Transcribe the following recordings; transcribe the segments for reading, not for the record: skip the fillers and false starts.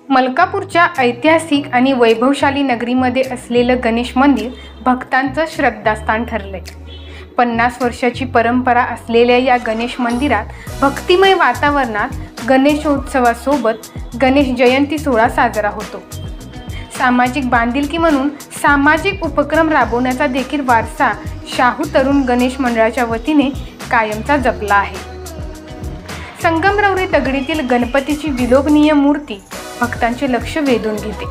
मलकापूरच्या ऐतिहासिक आणि वैभवशाली नगरीमध्ये असलेलं गणेश मंदिर भक्तांचं श्रद्धास्थान ठरलंय। 50 वर्षाची परंपरा असलेल्या या गणेश मंदिरात भक्तिमय वातावरणात गणेशोत्सवासोबत गणेश जयंती सोहळा साजरा होतो। सामाजिक बांधिलकी म्हणून सामाजिक उपक्रम राबवण्याचा देखील वारसा शाहू तरुण गणेश मंडळाच्या वतीने कायमचा जपला आहे। संगमरवरी दगडीतील गणपतीची विलोभनीय मूर्ती भक्तांचे लक्ष वेधून घेते।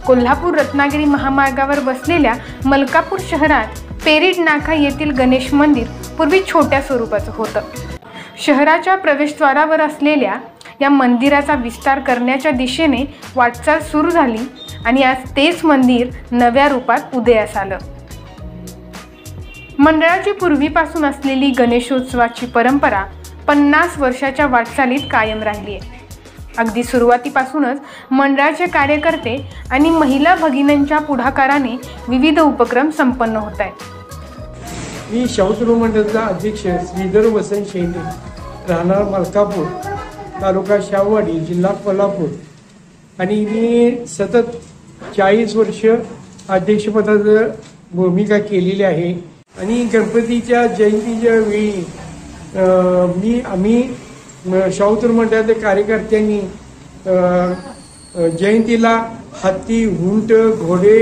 कोल्हापूर रत्नागिरी महामार्गावर बसलेल्या मलकापूर शहरात पेरीड नाका येथील गणेश मंदिर पूर्वी छोट्या स्वरूपाचं होतं। शहराच्या प्रवेशद्वारावर असलेल्या या मंदिराचा विस्तार करण्याच्या दिशेने वाटचाल सुरू झाली आणि आज तेच मंदिर नव्या रूपात उदयास आलं। मंडळाची पूर्वीपासून असलेली गणेशोत्सवाची परंपरा 50 वर्षाच्या वाटचालीत कायम राहिली आहे। अगदी सुरुवातीपासूनच मंडळाचे कार्यकर्ते आणि महिला भगिनींच्या पुढाकाराने विविध उपक्रम संपन्न होत आहेत। मी शाहू तरुण मंडळाचा अध्यक्ष श्रीधर वसंत शेंडे, राहणार मलकापूर, तालुका शाहूवाडी, जिल्हा कोल्हापूर, आणि मी सतत 40 वर्ष अध्यक्षपदाची भूमिका केलेली आहे। आणि गणपतीच्या जयंतीच्या वेळी आम्ही शाहू तरुण मंडळाच्या कार्यकर्त्यांनी जयंतीला हत्ती, उंट, घोडे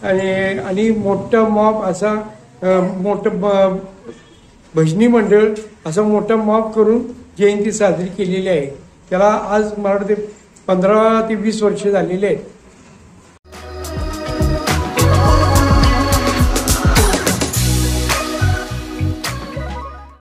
आणि मोठं मॉप असा मोठं भजनी मंडळ असं मोठं मॉप करून जयंती साजरी केलेली आहे। त्याला आज मला वाटते 15 ते 20 वर्ष झालेले आहेत।